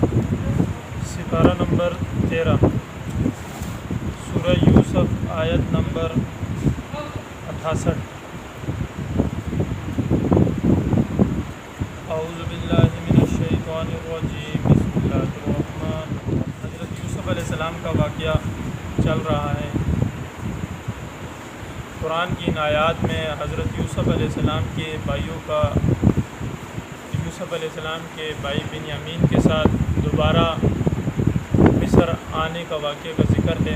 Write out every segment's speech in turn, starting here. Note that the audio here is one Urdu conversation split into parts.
سپارہ نمبر 13 سورہ یوسف آیت نمبر 68۔ اعوذ باللہ من الشیطان الرجیم، بسم اللہ الرحمن الرحیم۔ حضرت یوسف علیہ السلام کا واقعہ چل رہا ہے۔ قرآن کی ان آیات میں حضرت یوسف علیہ السلام کے بھائیوں کا، یوسف علیہ السلام کے بھائی بنیامین کے ساتھ دوبارہ مصر آنے کا واقعہ کا ذکر ہے۔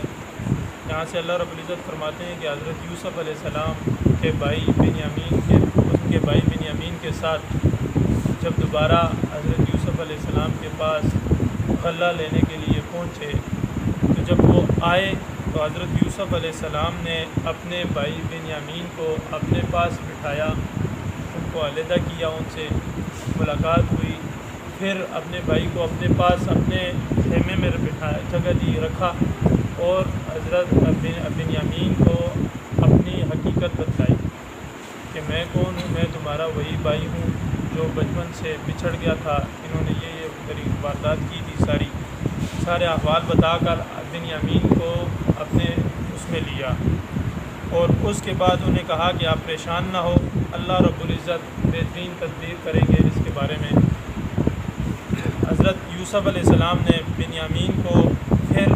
یہاں سے اللہ رب العزت فرماتے ہیں کہ حضرت یوسف علیہ السلام کے بھائی بنیامین کے ساتھ جب دوبارہ حضرت یوسف علیہ السلام کے پاس غلہ لینے کے لیے پہنچے تو جب وہ آئے تو حضرت یوسف علیہ السلام نے اپنے بھائی بنیامین کو اپنے پاس بٹھایا، ان کو علیحدہ کیا، ان سے ملاقات ہوئی، پھر اپنے بھائی کو اپنے پاس اپنے خیمے میں بٹھایا، جگہ دی رکھا، اور حضرت بنیامین کو اپنی حقیقت بتلائی کہ میں کون ہوں، میں تمہارا وہی بھائی ہوں جو بچپن سے بچھڑ گیا تھا۔ انہوں نے یہ میری واردات کی تھی، سارے احوال بتا کر بنیامین کو اپنے اس میں لیا، اور اس کے بعد انہیں کہا کہ آپ پریشان نہ ہو، اللہ رب العزت بہترین تدبیر کریں گے اس کے بارے میں۔ حضرت یوسف علیہ السلام نے بنیامین کو پھر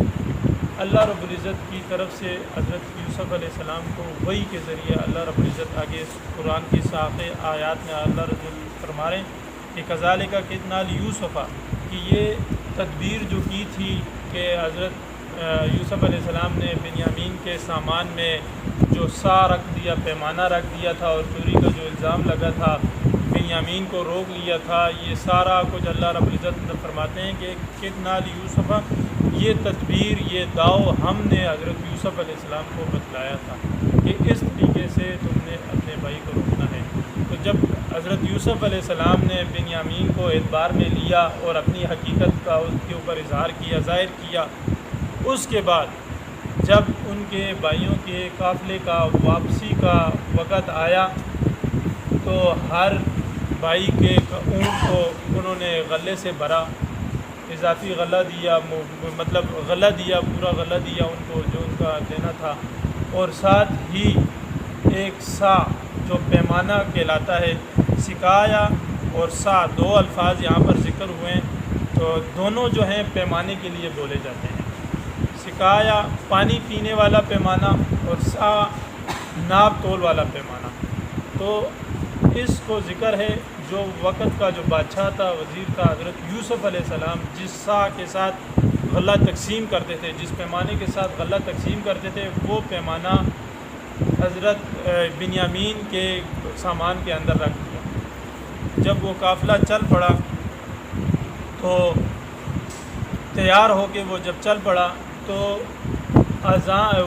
اللہ رب العزت کی طرف سے حضرت یوسف علیہ السلام کو وحی کے ذریعے اللہ رب العزت آگے قرآن کی ساقِ آیات میں اللہ رب العزت فرما رہے ہیں کہ کذالک کدنا لیوسف، کہ یہ تدبیر جو کی تھی کہ حضرت یوسف علیہ السلام نے بنیامین کے سامان میں جو سا رکھ دیا، پیمانہ رکھ دیا تھا، اور چوری کا جو الزام لگا تھا، بنیامین کو روک لیا تھا، یہ سارا کچھ اللہ رب العزت فرماتے ہیں کہ کدنا لیوسف، یہ تدبیر، یہ داؤ ہم نے حضرت یوسف علیہ السلام کو بتلایا تھا کہ اس طریقے سے تم نے اپنے بھائی کو روکنا ہے۔ تو جب حضرت یوسف علیہ السلام نے بنیامین کو اعتبار میں لیا اور اپنی حقیقت کا اس کے اوپر اظہار کیا، ظاہر کیا، اس کے بعد جب ان کے بھائیوں کے قافلے کا واپسی کا وقت آیا تو ہر بھائی کے اونٹ کو انہوں نے غلے سے بھرا، اضافی غلہ دیا، مطلب غلہ دیا، پورا غلہ دیا ان کو جو ان کا دینا تھا، اور ساتھ ہی ایک سا جو پیمانہ کہلاتا ہے، سکایا اور سا دو الفاظ یہاں پر ذکر ہوئے ہیں، تو دونوں جو ہیں پیمانے کے لیے بولے جاتے ہیں۔ سکایا پانی پینے والا پیمانہ اور سا ناپ تول والا پیمانہ۔ تو اس کو ذکر ہے جو وقت کا جو بادشاہ تھا، وزیر تھا، حضرت یوسف علیہ السلام جس سا کے ساتھ غلہ تقسیم کرتے تھے، جس پیمانے کے ساتھ غلہ تقسیم کرتے تھے، وہ پیمانہ حضرت بنیامین کے سامان کے اندر رکھ دیا۔ جب وہ قافلہ چل پڑا تو تیار ہو کے وہ جب چل پڑا تو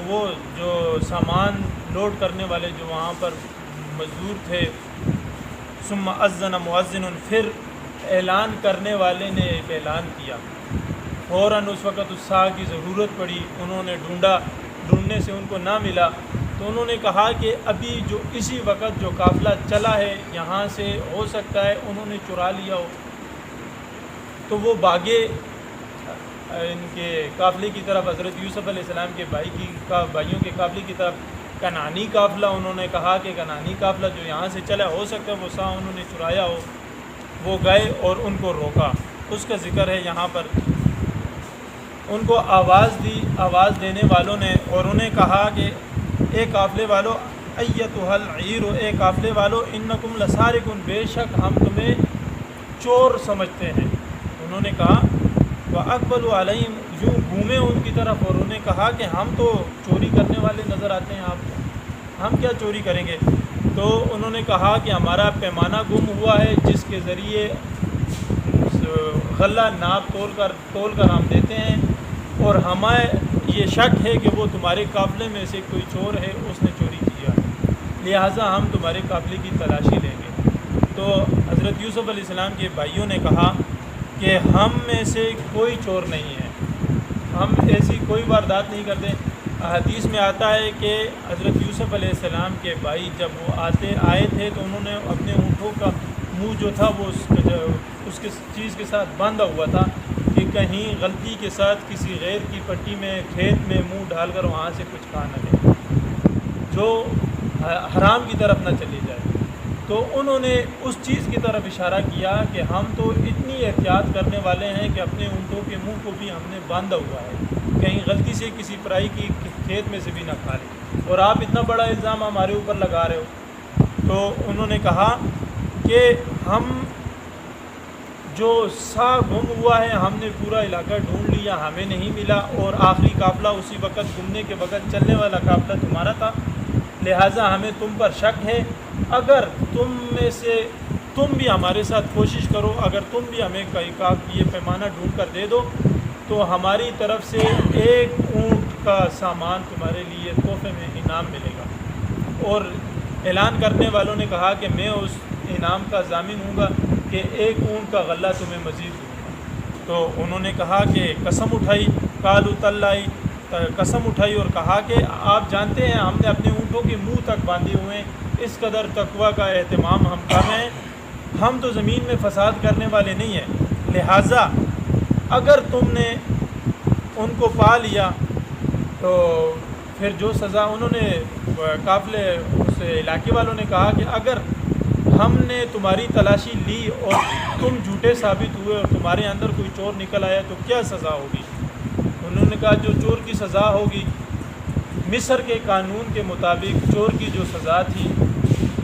وہ جو سامان لوڈ کرنے والے جو وہاں پر مزدور تھے، ثم اذن مؤذن، پھر اعلان کرنے والے نے ایک اعلان کیا، فوراً اس وقت اس سا کی ضرورت پڑی، انہوں نے ڈھونڈنے سے ان کو نہ ملا، تو انہوں نے کہا کہ ابھی جو اسی وقت جو قافلہ چلا ہے یہاں سے ہو سکتا ہے انہوں نے چرا لیا ہو۔ تو وہ بھاگے ان کے قافلے کی طرف، حضرت یوسف علیہ السلام کے بھائیوں کے قافلے کی طرف، کنعانی قافلہ، انہوں نے کہا کہ کنعانی قافلہ جو یہاں سے چلا، ہو سکتا ہے وہ سا انہوں نے چرایا ہو۔ وہ گئے اور ان کو روکا، اس کا ذکر ہے یہاں پر۔ ان کو آواز دی، آواز دینے والوں نے، اور انہیں کہا کہ اے قافلے والو، ایتھا العیر، اے قافلے والو، انکم لسارقون، بے شک ہم تمہیں چور سمجھتے ہیں۔ انہوں نے کہا وَأَقْبَلُوا عَلَيْهِمْ، یوں گھومے ان کی طرف اور انہیں کہا کہ ہم تو چوری کرنے والے نظر آتے ہیں آپ کو، ہم کیا چوری کریں گے؟ تو انہوں نے کہا کہ ہمارا پیمانہ گم ہوا ہے جس کے ذریعے غلہ ناپ تول کر ہم دیتے ہیں، اور ہمیں یہ شک ہے کہ وہ تمہارے قافلے میں سے کوئی چور ہے، اس نے چوری کیا، لہٰذا ہم تمہارے قافلے کی تلاشی لیں گے۔ تو حضرت یوسف علیہ السلام کے بھائیوں نے کہا کہ ہم میں سے کوئی چور نہیں ہے، ہم ایسی کوئی واردات نہیں کرتے۔ حدیث میں آتا ہے کہ حضرت یوسف علیہ السلام کے بھائی جب وہ آئے تھے تو انہوں نے اپنے اونٹوں کا منہ جو تھا وہ اس کے چیز کے ساتھ باندھا ہوا تھا کہ کہیں غلطی کے ساتھ کسی غیر کی پٹی میں کھیت میں منہ ڈال کر وہاں سے کچھ کھا نہ لے، جو حرام کی طرف نہ چلی جائے۔ تو انہوں نے اس چیز کی طرف اشارہ کیا کہ ہم تو اتنی احتیاط کرنے والے ہیں کہ اپنے اونٹوں کے منہ کو بھی ہم نے باندھا ہوا ہے، کہیں غلطی سے کسی پرائی کی کھیت میں سے بھی نہ کھا لیں، اور آپ اتنا بڑا الزام ہمارے اوپر لگا رہے ہو۔ تو انہوں نے کہا کہ ہم جو سا گم ہوا ہے ہم نے پورا علاقہ ڈھونڈ لیا، ہمیں نہیں ملا، اور آخری قافلہ اسی وقت گمنے کے وقت چلنے والا قافلہ تمہارا تھا، لہٰذا ہمیں تم پر شک ہے۔ اگر تم میں سے تم بھی ہمارے ساتھ کوشش کرو، اگر تم بھی ہمیں یہ پیمانہ ڈھونڈ کر دے دو تو ہماری طرف سے 1 اونٹ کا سامان تمہارے لیے تحفے میں انعام ملے گا۔ اور اعلان کرنے والوں نے کہا کہ میں اس انعام کا ضامن ہوں گا کہ 1 اونٹ کا غلہ تمہیں مزید دوں گا۔ تو انہوں نے کہا کہ قسم اٹھائی، قالوا تاللہ، قسم اٹھائی اور کہا کہ آپ جانتے ہیں ہم نے اپنے اونٹوں کے منہ تک باندھے ہوئے ہیں، اس قدر تقویٰ کا اہتمام ہم کر رہے ہیں، ہم تو زمین میں فساد کرنے والے نہیں ہیں، لہٰذا اگر تم نے ان کو پا لیا تو پھر جو سزا، انہوں نے قافلے اس علاقے والوں نے کہا کہ اگر ہم نے تمہاری تلاشی لی اور تم جھوٹے ثابت ہوئے اور تمہارے اندر کوئی چور نکل آیا تو کیا سزا ہوگی؟ انہوں نے کہا جو چور کی سزا ہوگی، مصر کے قانون کے مطابق چور کی جو سزا تھی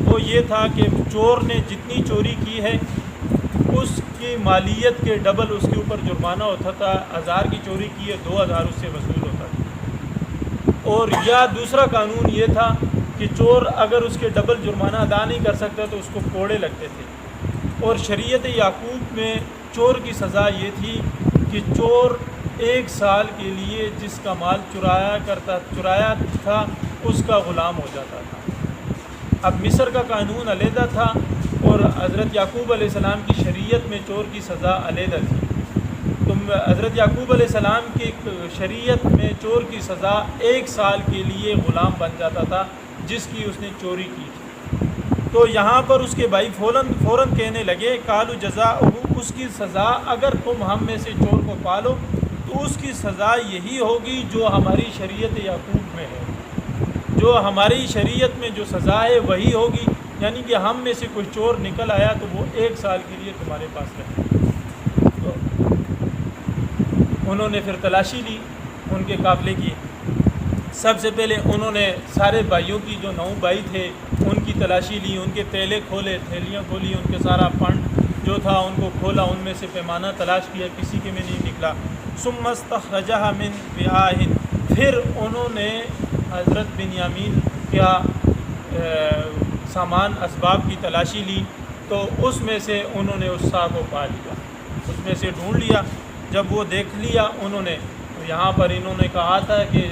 وہ یہ تھا کہ چور نے جتنی چوری کی ہے اس کی مالیت کے ڈبل اس کے اوپر جرمانہ ہوتا تھا، 1000 کی چوری کی ہے 2000 اس سے وصول ہوتا تھا۔ اور یا دوسرا قانون یہ تھا کہ چور اگر اس کے ڈبل جرمانہ ادا نہیں کر سکتا تو اس کو کوڑے لگتے تھے۔ اور شریعت یعقوب میں چور کی سزا یہ تھی کہ چور 1 سال کے لیے جس کا مال چرایا تھا اس کا غلام ہو جاتا تھا۔ اب مصر کا قانون علیحدہ تھا اور حضرت یعقوب علیہ السلام کی شریعت میں چور کی سزا علیحدہ تھی۔ حضرت یعقوب علیہ السلام کی شریعت میں چور کی سزا 1 سال کے لیے غلام بن جاتا تھا جس کی اس نے چوری کی تھی۔ تو یہاں پر اس کے بھائی فوراً کہنے لگے قالوا جزاؤہ، اس کی سزا اگر تم ہم میں سے چور کو پالو تو اس کی سزا یہی ہوگی جو ہماری شریعت یعقوب میں ہے، جو ہماری شریعت میں جو سزا ہے وہی ہوگی، یعنی کہ ہم میں سے کوئی چور نکل آیا تو وہ 1 سال کے لیے تمہارے پاس رہے۔ تو انہوں نے پھر تلاشی لی ان کے قافلے کی۔ سب سے پہلے انہوں نے سارے بھائیوں کی، جو 9 بھائی تھے، ان کی تلاشی لی، ان کے تیلے کھولے، تھیلیاں کھولی، ان کے سارا فنڈ جو تھا ان کو کھولا، ان میں سے پیمانہ تلاش کیا، کسی کے میں نہیں نکلا۔ ثم استخرجها من وعاء، پھر انہوں نے حضرت بنیامین کا سامان اسباب کی تلاشی لی تو اس میں سے انہوں نے اس سا کو پا لیا، اس میں سے ڈھونڈ لیا۔ جب وہ دیکھ لیا انہوں نے تو یہاں پر انہوں نے کہا تھا کہ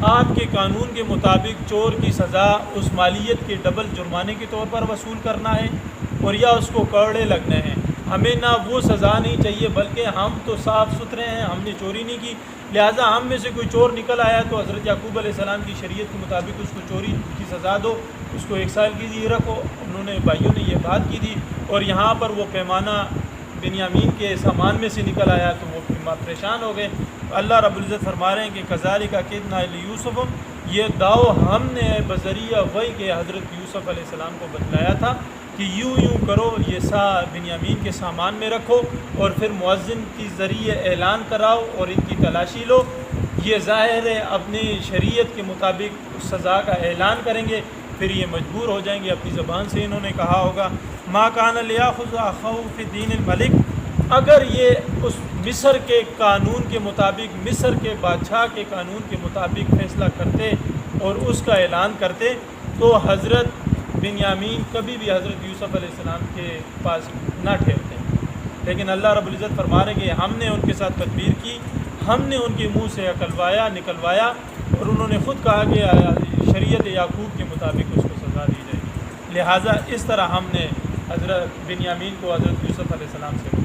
آپ کے قانون کے مطابق چور کی سزا اس مالیت کے ڈبل جرمانے کے طور پر وصول کرنا ہے اور یا اس کو کوڑے لگنے ہیں، ہمیں نہ وہ سزا نہیں چاہیے بلکہ ہم تو صاف ستھرے ہیں، ہم نے چوری نہیں کی، لہٰذا ہم میں سے کوئی چور نکل آیا تو حضرت یعقوب علیہ السلام کی شریعت کے مطابق اس کو چوری کی سزا دو، اس کو 1 سال کی لیے رکھو۔ انہوں نے بھائیوں نے یہ بات کی تھی اور یہاں پر وہ پیمانہ بنیامین کے سامان میں سے نکل آیا تو وہ پریشان ہو گئے۔ اللہ رب العزت فرما رہے ہیں کہ کذالک کدنا لیوسف، یہ داؤ ہم نے بذریعہ وحی کے حضرت یوسف علیہ السلام کو بتلایا تھا کہ یوں کرو، یہ بنیامین کے سامان میں رکھو اور پھر مؤذن کی ذریعے اعلان کراؤ اور ان کی تلاشی لو، یہ ظاہر ہے اپنی شریعت کے مطابق اس سزا کا اعلان کریں گے، پھر یہ مجبور ہو جائیں گے، اپنی زبان سے انہوں نے کہا ہوگا ما کان لیاخذ اخاه فی دین الملک، اگر یہ اس مصر کے قانون کے مطابق، مصر کے بادشاہ کے قانون کے مطابق فیصلہ کرتے اور اس کا اعلان کرتے تو حضرت بنیامین کبھی بھی حضرت یوسف علیہ السلام کے پاس نہ ٹھہرتے، لیکن اللہ رب العزت فرما رہے کہ ہم نے ان کے ساتھ تدبیر کی، ہم نے ان کے منہ سے نکلوایا اور انہوں نے خود کہا کہ شریعت یعقوب کے مطابق اس کو سزا دی جائے گی، لہٰذا اس طرح ہم نے حضرت بنیامین کو حضرت یوسف علیہ السلام سے